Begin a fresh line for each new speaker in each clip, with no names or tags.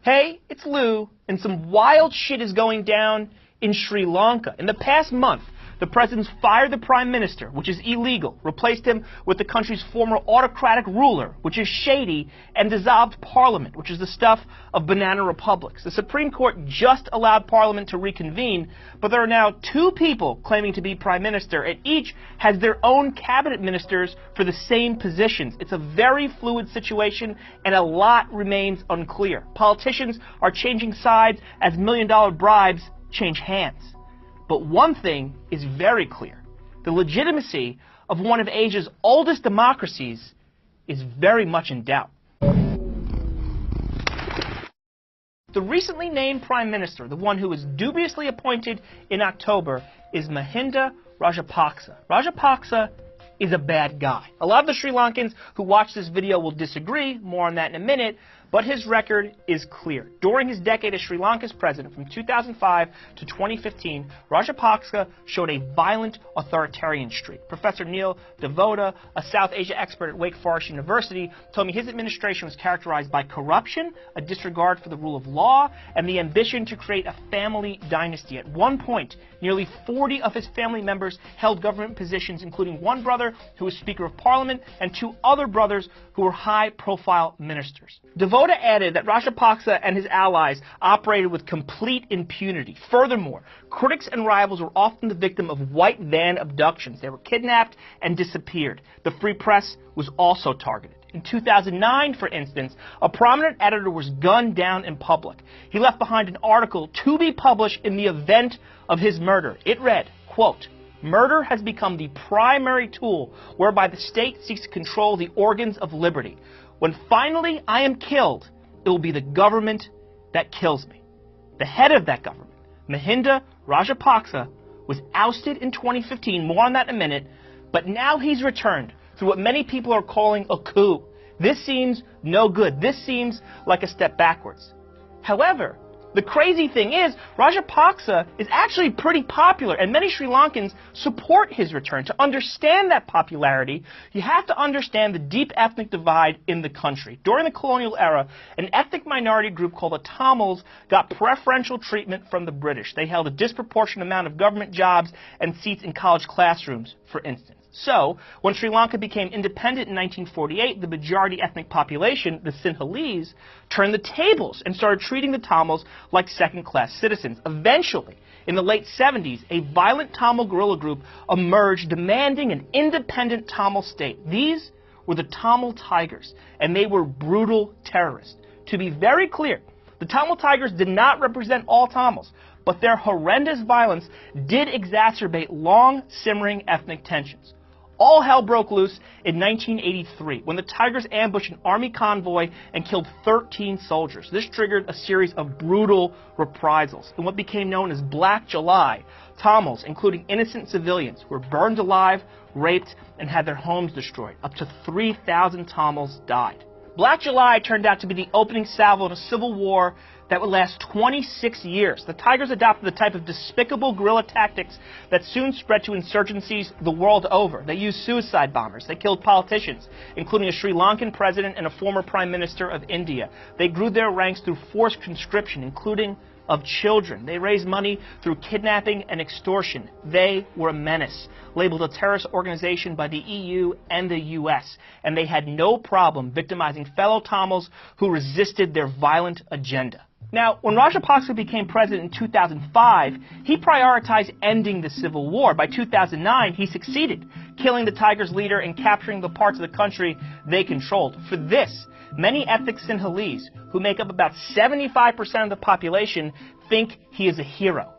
Hey, it's Lou, and some wild shit is going down in Sri Lanka. In the past month, the president's fired the prime minister, which is illegal, replaced him with the country's former autocratic ruler, which is shady, and dissolved parliament, which is the stuff of banana republics. The Supreme Court just allowed parliament to reconvene, but there are now two people claiming to be prime minister, and each has their own cabinet ministers for the same positions. It's a very fluid situation, and a lot remains unclear. Politicians are changing sides as million-dollar bribes change hands. But one thing is very clear. The legitimacy of one of Asia's oldest democracies is very much in doubt. The recently named prime minister, the one who was dubiously appointed in October, is Mahinda Rajapaksa. Rajapaksa is a bad guy. A lot of the Sri Lankans who watch this video will disagree, more on that in a minute, but his record is clear. During his decade as Sri Lanka's president, from 2005 to 2015, Rajapaksa showed a violent authoritarian streak. Professor Neil Devoda, a South Asia expert at Wake Forest University, told me his administration was characterized by corruption, a disregard for the rule of law, and the ambition to create a family dynasty. At one point, nearly 40 of his family members held government positions, including one brother who was Speaker of Parliament and two other brothers who were high-profile ministers. Devoda added that Rajapaksa and his allies operated with complete impunity. Furthermore, critics and rivals were often the victim of white van abductions. They were kidnapped and disappeared. The free press was also targeted. In 2009, for instance, a prominent editor was gunned down in public. He left behind an article to be published in the event of his murder. It read, quote, "Murder has become the primary tool whereby the state seeks to control the organs of liberty. When finally I am killed, it will be the government that kills me." The head of that government, Mahinda Rajapaksa, was ousted in 2015, more on that in a minute, but now he's returned through what many people are calling a coup. This seems no good. This seems like a step backwards. However, the crazy thing is, Rajapaksa is actually pretty popular, and many Sri Lankans support his return. To understand that popularity, you have to understand the deep ethnic divide in the country. During the colonial era, an ethnic minority group called the Tamils got preferential treatment from the British. They held a disproportionate amount of government jobs and seats in college classrooms, for instance. So, when Sri Lanka became independent in 1948, the majority ethnic population, the Sinhalese, turned the tables and started treating the Tamils like second-class citizens. Eventually, in the late 70s, a violent Tamil guerrilla group emerged demanding an independent Tamil state. These were the Tamil Tigers, and they were brutal terrorists. To be very clear, the Tamil Tigers did not represent all Tamils, but their horrendous violence did exacerbate long-simmering ethnic tensions. All hell broke loose in 1983 when the Tigers ambushed an army convoy and killed 13 soldiers. This triggered a series of brutal reprisals. In what became known as Black July, Tamils, including innocent civilians, were burned alive, raped, and had their homes destroyed. Up to 3,000 Tamils died. Black July turned out to be the opening salvo in a civil war that would last 26 years. The Tigers adopted the type of despicable guerrilla tactics that soon spread to insurgencies the world over. They used suicide bombers. They killed politicians, including a Sri Lankan president and a former prime minister of India. They grew their ranks through forced conscription, including of children. They raised money through kidnapping and extortion. They were a menace, labeled a terrorist organization by the EU and the US, and they had no problem victimizing fellow Tamils who resisted their violent agenda. Now, when Rajapaksa became president in 2005, he prioritized ending the civil war. By 2009, he succeeded, killing the Tigers' leader and capturing the parts of the country they controlled. For this, many ethnic Sinhalese, who make up about 75% of the population, think he is a hero.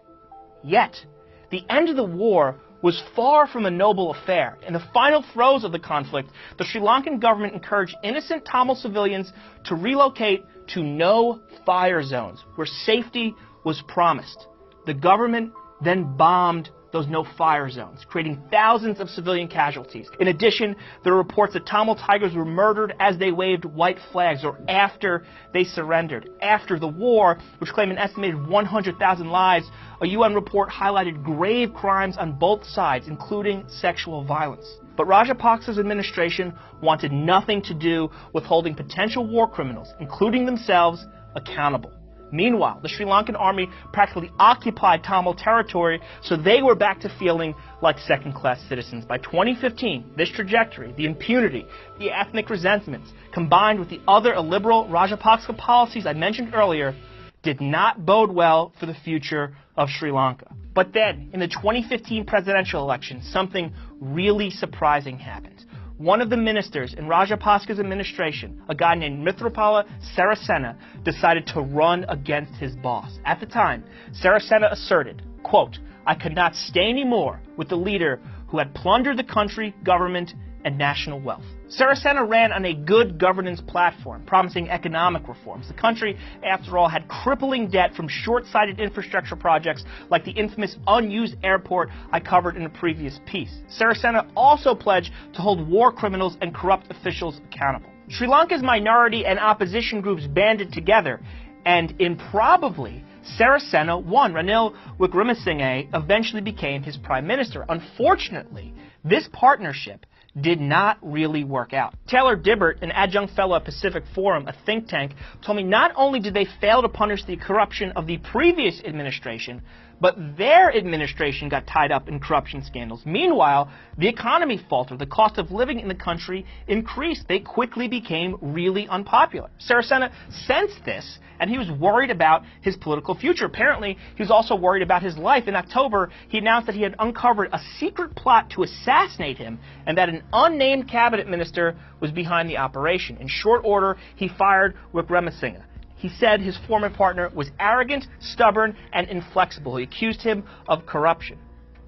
Yet, the end of the war was far from a noble affair. In the final throes of the conflict, the Sri Lankan government encouraged innocent Tamil civilians to relocate to no-fire zones, where safety was promised. The government then bombed those no-fire zones, creating thousands of civilian casualties. In addition, there are reports that Tamil Tigers were murdered as they waved white flags or after they surrendered. After the war, which claimed an estimated 100,000 lives, a UN report highlighted grave crimes on both sides, including sexual violence. But Rajapaksa's administration wanted nothing to do with holding potential war criminals, including themselves, accountable. Meanwhile, the Sri Lankan army practically occupied Tamil territory, so they were back to feeling like second-class citizens. By 2015, this trajectory, the impunity, the ethnic resentments, combined with the other illiberal Rajapaksa policies I mentioned earlier, did not bode well for the future of Sri Lanka. But then, in the 2015 presidential election, something really surprising happened. One of the ministers in Rajapaksa's administration, a guy named Mithrapala Sirisena, decided to run against his boss. At the time, Sirisena asserted, quote, "I could not stay anymore with the leader who had plundered the country, government, and national wealth." Sirisena ran on a good governance platform, promising economic reforms. The country, after all, had crippling debt from short-sighted infrastructure projects like the infamous unused airport I covered in a previous piece. Sirisena also pledged to hold war criminals and corrupt officials accountable. Sri Lanka's minority and opposition groups banded together, and improbably, Sirisena won. Ranil Wickremesinghe eventually became his prime minister. Unfortunately, this partnership did not really work out. Taylor Dibbert, an adjunct fellow at Pacific Forum, a think tank, told me not only did they fail to punish the corruption of the previous administration, but their administration got tied up in corruption scandals. Meanwhile, the economy faltered. The cost of living in the country increased. They quickly became really unpopular. Sirisena sensed this, and he was worried about his political future. Apparently, he was also worried about his life. In October, he announced that he had uncovered a secret plot to assassinate him, and that an unnamed cabinet minister was behind the operation. In short order, he fired Wickremesinghe. He said his former partner was arrogant, stubborn, and inflexible. He accused him of corruption.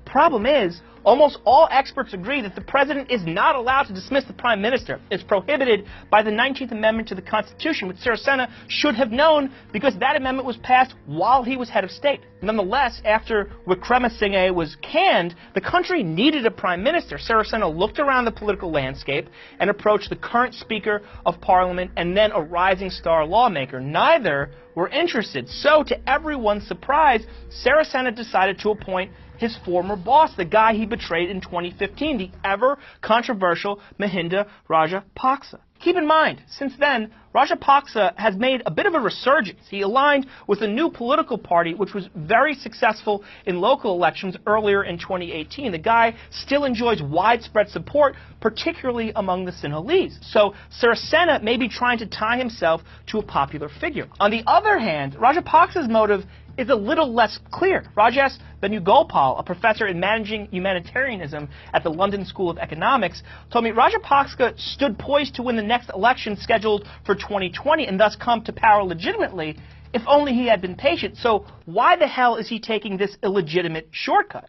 Problem is, almost all experts agree that the president is not allowed to dismiss the prime minister. It's prohibited by the 19th Amendment to the Constitution, which Sirisena should have known because that amendment was passed while he was head of state. Nonetheless, after Wickremesinghe was canned, the country needed a prime minister. Sirisena looked around the political landscape and approached the current Speaker of Parliament and then a rising star lawmaker. Neither were interested. So, to everyone's surprise, Sirisena decided to appoint his former boss, the guy he betrayed in 2015, the ever-controversial Mahinda Rajapaksa. Keep in mind, since then, Rajapaksa has made a bit of a resurgence. He aligned with a new political party which was very successful in local elections earlier in 2018. The guy still enjoys widespread support, particularly among the Sinhalese. So Sirisena may be trying to tie himself to a popular figure. On the other hand, Rajapaksa's motive is a little less clear. Rajesh Venugopal, a professor in managing humanitarianism at the London School of Economics, told me Rajapaksa stood poised to win the next election scheduled for 2020 and thus come to power legitimately if only he had been patient. So why the hell is he taking this illegitimate shortcut?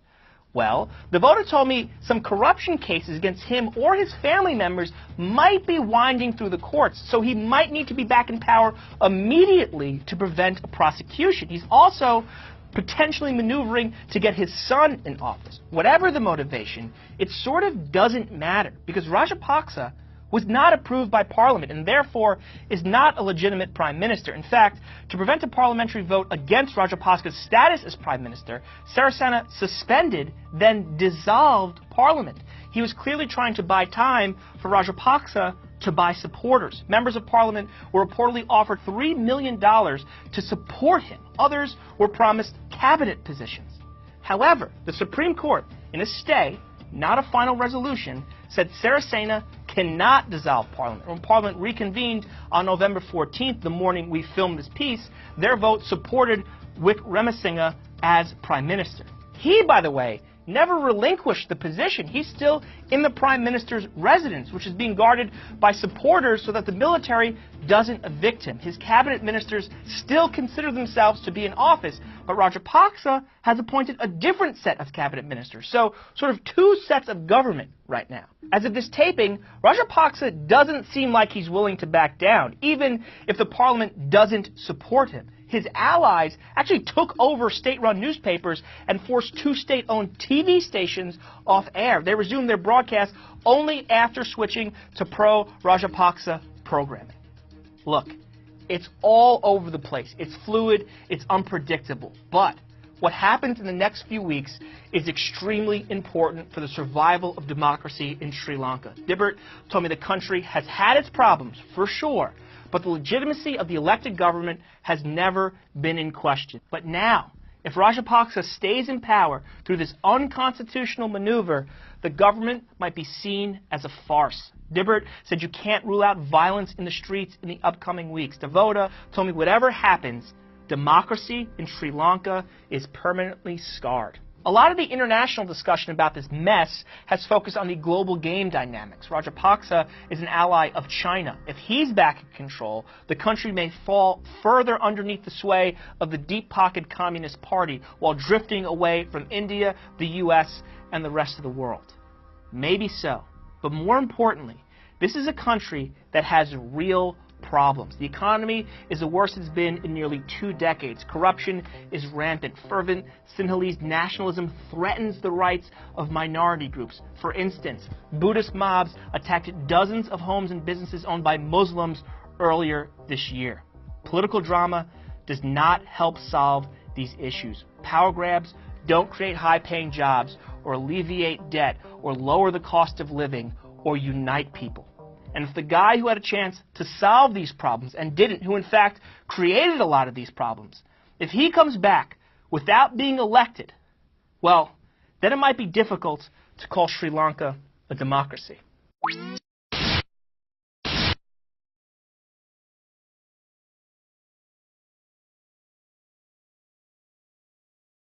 Well, the voter told me some corruption cases against him or his family members might be winding through the courts, so he might need to be back in power immediately to prevent a prosecution. He's also potentially maneuvering to get his son in office. Whatever the motivation, it sort of doesn't matter, because Rajapaksa was not approved by Parliament and therefore is not a legitimate prime minister. In fact, to prevent a parliamentary vote against Rajapaksa's status as prime minister, Sirisena suspended, then dissolved Parliament. He was clearly trying to buy time for Rajapaksa to buy supporters. Members of Parliament were reportedly offered $3 million to support him. Others were promised cabinet positions. However, the Supreme Court, in a stay, not a final resolution, said Sirisena cannot dissolve Parliament. When Parliament reconvened on November 14th, the morning we filmed this piece, their vote supported Wickremesinghe as Prime Minister. He, by the way, never relinquished the position. He's still in the Prime Minister's residence, which is being guarded by supporters so that the military doesn't evict him. His cabinet ministers still consider themselves to be in office, but Rajapaksa has appointed a different set of cabinet ministers. So, sort of two sets of government right now. As of this taping, Rajapaksa doesn't seem like he's willing to back down, even if the parliament doesn't support him. His allies actually took over state-run newspapers and forced two state-owned TV stations off air. They resumed their broadcast only after switching to pro-Rajapaksa programming. Look, it's all over the place. It's fluid, it's unpredictable. But what happens in the next few weeks is extremely important for the survival of democracy in Sri Lanka. Dibbert told me the country has had its problems, for sure, but the legitimacy of the elected government has never been in question. But now, if Rajapaksa stays in power through this unconstitutional maneuver, the government might be seen as a farce. Dibbert said you can't rule out violence in the streets in the upcoming weeks. Devoda told me whatever happens, democracy in Sri Lanka is permanently scarred. A lot of the international discussion about this mess has focused on the global game dynamics. Rajapaksa is an ally of China. If he's back in control, the country may fall further underneath the sway of the deep-pocketed Communist Party while drifting away from India, the U.S., and the rest of the world. Maybe so. But more importantly, this is a country that has real problems. The economy is the worst it's been in nearly 2 decades. Corruption is rampant. Fervent Sinhalese nationalism threatens the rights of minority groups. For instance, Buddhist mobs attacked dozens of homes and businesses owned by Muslims earlier this year. Political drama does not help solve these issues. Power grabs don't create high-paying jobs or alleviate debt or lower the cost of living or unite people. And if the guy who had a chance to solve these problems and didn't, who in fact created a lot of these problems, if he comes back without being elected, well, then it might be difficult to call Sri Lanka a democracy.